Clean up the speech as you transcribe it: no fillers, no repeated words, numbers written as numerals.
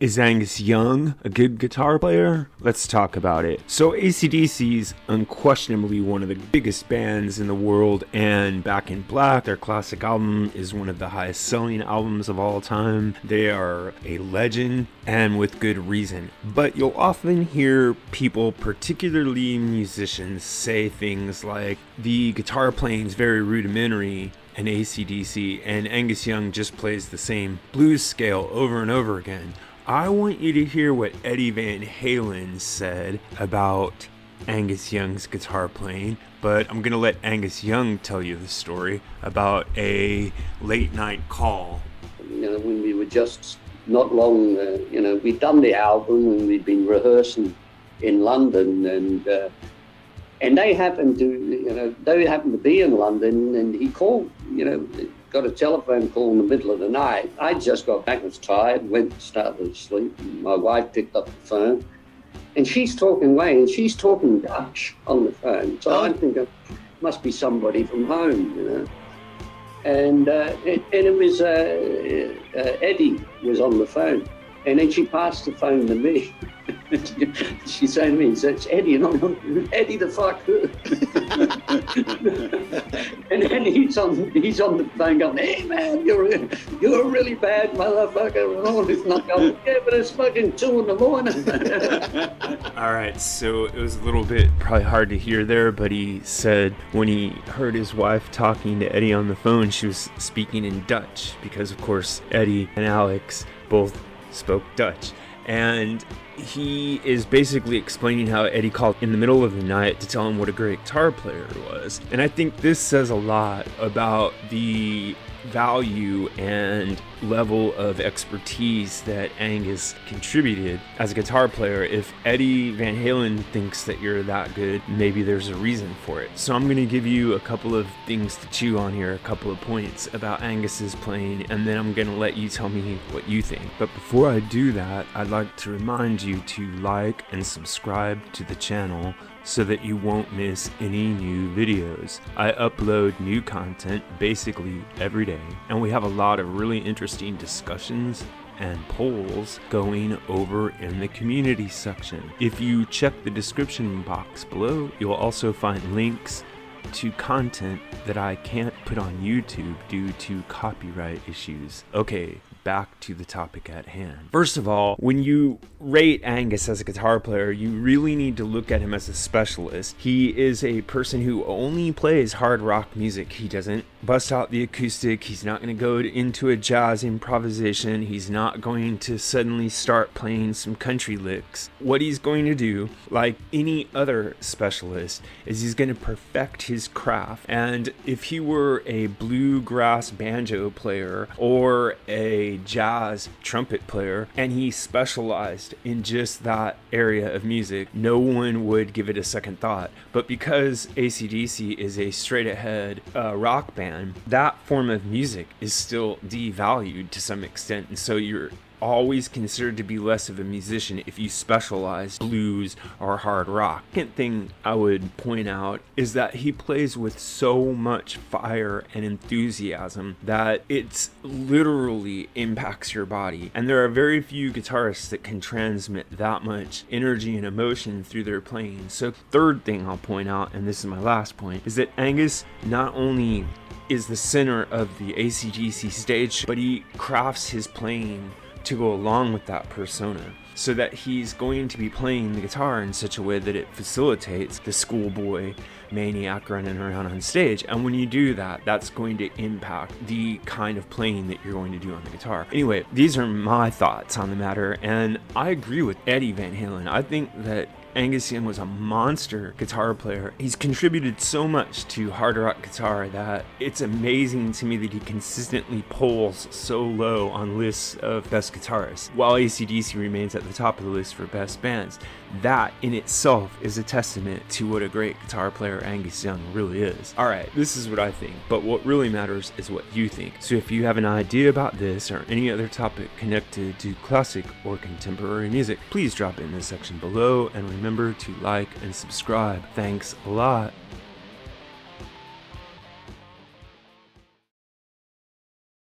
Is Angus Young a good guitar player? Let's talk about it. So AC/DC's unquestionably one of the biggest bands in the world, and Back in Black, their classic album, is one of the highest selling albums of all time. They are a legend, and with good reason. But you'll often hear people, particularly musicians, say things like, the guitar playing is very rudimentary in AC/DC, and Angus Young just plays the same blues scale over and over again. I want you to hear what Eddie Van Halen said about Angus Young's guitar playing, but I'm going to let Angus Young tell you the story about a late night call. When we were just not long, we'd done the album and we'd been rehearsing in London, and they happened to be in London, and he called, got a telephone call in the middle of the night. I just got back, was tired, started to sleep. My wife picked up the phone, and she's talking away, and she's talking Dutch on the phone. So I'm thinking, must be somebody from home, And it was Eddie was on the phone, and then she passed the phone to me. She said to me, "It's Eddie," and I'm Eddie the fuck. And then he's on the phone going, "Hey man, you're a really bad motherfucker," and all this. Not going, "Yeah, but it's fucking 2 a.m." All right, so it was a little bit probably hard to hear there, but he said when he heard his wife talking to Eddie on the phone, she was speaking in Dutch, because of course Eddie and Alex both spoke Dutch. And he is basically explaining how Eddie called in the middle of the night to tell him what a great guitar player he was. And I think this says a lot about the value and level of expertise that Angus contributed as a guitar player. If Eddie Van Halen thinks that you're that good, maybe there's a reason for it. So I'm going to give you a couple of things to chew on here, a couple of points about Angus's playing, and then I'm going to let you tell me what you think. But before I do that, I'd like to remind you to like and subscribe to the channel so that you won't miss any new videos. I upload new content basically every day, and we have a lot of really interesting discussions and polls going over in the community section. If you check the description box below, you'll also find links to content that I can't put on YouTube due to copyright issues. Okay, back to the topic at hand. First of all, when you rate Angus as a guitar player, you really need to look at him as a specialist. He is a person who only plays hard rock music. He doesn't bust out the acoustic. He's not going to go into a jazz improvisation. He's not going to suddenly start playing some country licks. What he's going to do, like any other specialist, is he's going to perfect his craft. And if he were a bluegrass banjo player or a jazz trumpet player, and he specialized in just that area of music, no one would give it a second thought. But because AC/DC is a straight ahead rock band, that form of music is still devalued to some extent, and so you're always considered to be less of a musician if you specialize blues or hard rock. Second thing I would point out is that he plays with so much fire and enthusiasm that it literally impacts your body, and there are very few guitarists that can transmit that much energy and emotion through their playing. So third thing I'll point out, and this is my last point, is that Angus not only is the center of the AC/DC stage, but he crafts his playing to go along with that persona, so that he's going to be playing the guitar in such a way that it facilitates the schoolboy maniac running around on stage. And when you do that, that's going to impact the kind of playing that you're going to do on the guitar. Anyway, these are my thoughts on the matter, and I agree with Eddie Van Halen. I think that Angus Young was a monster guitar player. He's contributed so much to hard rock guitar that it's amazing to me that he consistently polls so low on lists of best guitarists, while AC/DC remains at the top of the list for best bands. That in itself is a testament to what a great guitar player Angus Young really is. Alright, this is what I think, but what really matters is what you think. So if you have an idea about this or any other topic connected to classic or contemporary music, please drop it in the section below, and remember to like and subscribe. Thanks a lot.